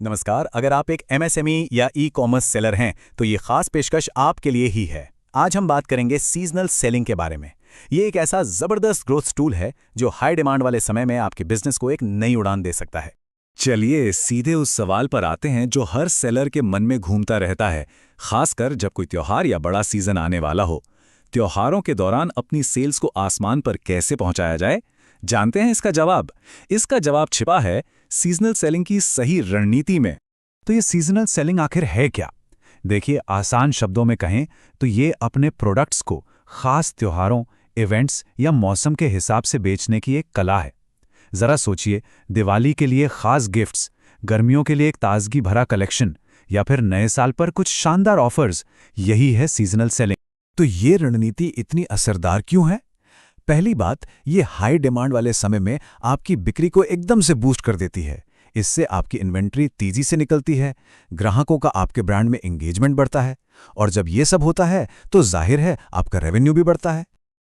नमस्कार। अगर आप एक एमएसएमई या ई कॉमर्स सेलर हैं तो ये खास पेशकश आपके लिए ही है। आज हम बात करेंगे सीजनल सेलिंग के बारे में। ये एक ऐसा जबरदस्त ग्रोथ टूल है जो हाई डिमांड वाले समय में आपके बिजनेस को एक नई उड़ान दे सकता है। चलिए सीधे उस सवाल पर आते हैं जो हर सेलर के मन में घूमता रहता है, खासकर जब कोई त्योहार या बड़ा सीजन आने वाला हो। त्योहारों के दौरान अपनी सेल्स को आसमान पर कैसे पहुंचाया जाए? जानते हैं इसका जवाब। इसका जवाब छिपा है सीजनल सेलिंग की सही रणनीति में। तो ये सीजनल सेलिंग आखिर है क्या? देखिए, आसान शब्दों में कहें तो ये अपने प्रोडक्ट्स को खास त्योहारों, इवेंट्स या मौसम के हिसाब से बेचने की एक कला है। जरा सोचिए, दिवाली के लिए खास गिफ्ट्स, गर्मियों के लिए एक ताजगी भरा कलेक्शन या फिर नए साल पर कुछ शानदार ऑफर्स, यही है सीजनल सेलिंग। तो ये रणनीति इतनी असरदार क्यों है? पहली बात, ये हाई डिमांड वाले समय में आपकी बिक्री को एकदम से बूस्ट कर देती है। इससे आपकी इन्वेंट्री तेजी से निकलती है, ग्राहकों का आपके ब्रांड में एंगेजमेंट बढ़ता है, और जब ये सब होता है तो जाहिर है आपका रेवेन्यू भी बढ़ता है।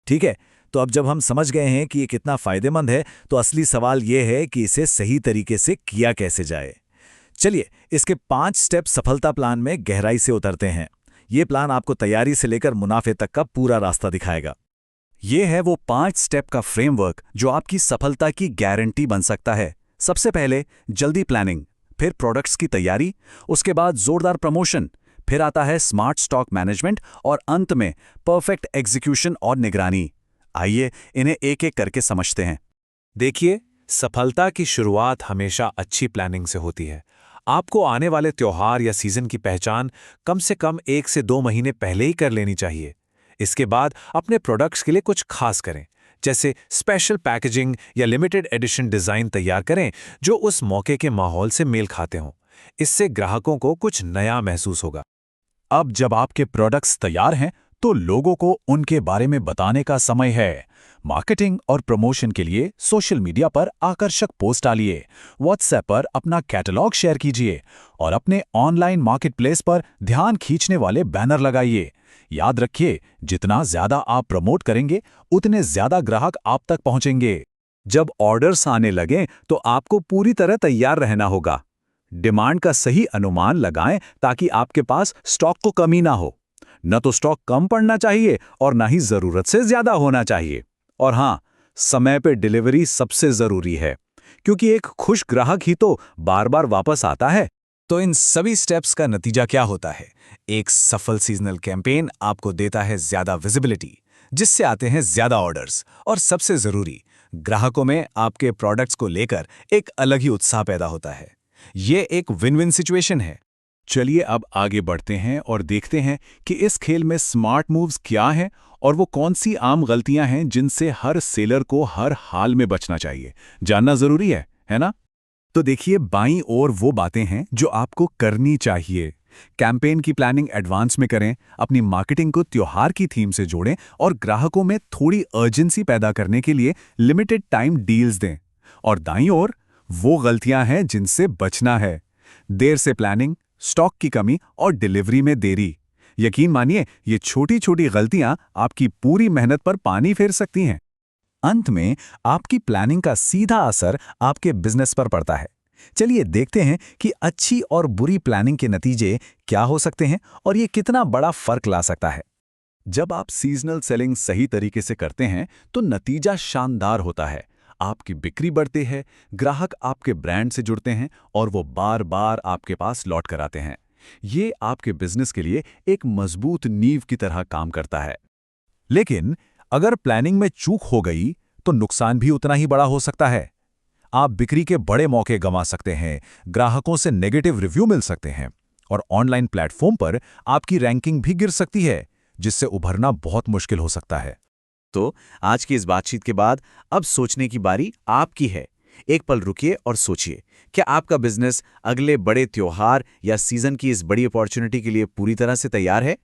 ठीक है, तो अब जब हम समझ गए हैं कि ये कितना फायदेमंद है, तो असली सवाल ये है कि इसे सही तरीके से किया कैसे जाए। चलिए इसके 5 स्टेप सफलता प्लान में गहराई से उतरते हैं। ये प्लान आपको तैयारी से लेकर मुनाफे तक का पूरा रास्ता दिखाएगा। ये है वो 5 स्टेप का फ्रेमवर्क जो आपकी सफलता की गारंटी बन सकता है। सबसे पहले जल्दी प्लानिंग, फिर प्रोडक्ट्स की तैयारी, उसके बाद जोरदार प्रमोशन, फिर आता है स्मार्ट स्टॉक मैनेजमेंट और अंत में परफेक्ट एग्जीक्यूशन और निगरानी। आइए इन्हें एक एक करके समझते हैं। देखिए, सफलता की शुरुआत हमेशा अच्छी प्लानिंग से होती है। आपको आने वाले त्योहार या सीजन की पहचान कम से कम 1 से 2 महीने पहले ही कर लेनी चाहिए। इसके बाद अपने प्रोडक्ट्स के लिए कुछ खास करें, जैसे स्पेशल पैकेजिंग या लिमिटेड एडिशन डिज़ाइन तैयार करें जो उस मौके के माहौल से मेल खाते हों। इससे ग्राहकों को कुछ नया महसूस होगा। अब जब आपके प्रोडक्ट्स तैयार हैं तो लोगों को उनके बारे में बताने का समय है। मार्केटिंग और प्रमोशन के लिए सोशल मीडिया पर आकर्षक पोस्ट डालिए, व्हाट्सएप पर अपना कैटलॉग शेयर कीजिए और अपने ऑनलाइन मार्केटप्लेस पर ध्यान खींचने वाले बैनर लगाइए। याद रखिए, जितना ज्यादा आप प्रमोट करेंगे उतने ज्यादा ग्राहक आप तक पहुंचेंगे। जब ऑर्डर्स आने लगें तो आपको पूरी तरह तैयार रहना होगा। डिमांड का सही अनुमान लगाएं ताकि आपके पास स्टॉक को कमी ना हो। न तो स्टॉक कम पड़ना चाहिए और ना ही जरूरत से ज्यादा होना चाहिए। और हाँ, समय पे डिलीवरी सबसे जरूरी है, क्योंकि एक खुश ग्राहक ही तो बार बार वापस आता है। तो इन सभी स्टेप्स का नतीजा क्या होता है? एक सफल सीजनल कैंपेन आपको देता है ज्यादा विजिबिलिटी, जिससे आते हैं ज्यादा ऑर्डर्स, और सबसे जरूरी, ग्राहकों में आपके प्रोडक्ट्स को लेकर एक अलग ही उत्साह पैदा होता है। ये एक विन विन सिचुएशन है। चलिए अब आगे बढ़ते हैं और देखते हैं कि इस खेल में स्मार्ट मूव्स क्या हैं और वो कौन सी आम गलतियां हैं जिनसे हर सेलर को हर हाल में बचना चाहिए। जानना जरूरी है ना? तो देखिए, बाईं ओर वो बातें हैं जो आपको करनी चाहिए। कैंपेन की प्लानिंग एडवांस में करें, अपनी मार्केटिंग को त्योहार की थीम से जोड़ें और ग्राहकों में थोड़ी अर्जेंसी पैदा करने के लिए लिमिटेड टाइम डील्स दें। और दाईं ओर वो गलतियां हैं जिनसे बचना है। देर से प्लानिंग, स्टॉक की कमी और डिलीवरी में देरी। यकीन मानिए, ये छोटी छोटी गलतियां आपकी पूरी मेहनत पर पानी फेर सकती हैं। अंत में आपकी प्लानिंग का सीधा असर आपके बिजनेस पर पड़ता है। चलिए देखते हैं कि अच्छी और बुरी प्लानिंग के नतीजे क्या हो सकते हैं और ये कितना बड़ा फर्क ला सकता है। जब आप सीजनल सेलिंग सही तरीके से करते हैं तो नतीजा शानदार होता है। आपकी बिक्री बढ़ती है, ग्राहक आपके ब्रांड से जुड़ते हैं और वो बार बार आपके पास लौट कर आते हैं। ये आपके बिजनेस के लिए एक मजबूत नींव की तरह काम करता है। लेकिन अगर प्लानिंग में चूक हो गई तो नुकसान भी उतना ही बड़ा हो सकता है। आप बिक्री के बड़े मौके गंवा सकते हैं, ग्राहकों से नेगेटिव रिव्यू मिल सकते हैं और ऑनलाइन प्लेटफॉर्म पर आपकी रैंकिंग भी गिर सकती है, जिससे उभरना बहुत मुश्किल हो सकता है। तो आज की इस बातचीत के बाद अब सोचने की बारी आपकी है। एक पल रुकिए और सोचिए, क्या आपका बिजनेस अगले बड़े त्योहार या सीजन की इस बड़ी अपॉर्चुनिटी के लिए पूरी तरह से तैयार है?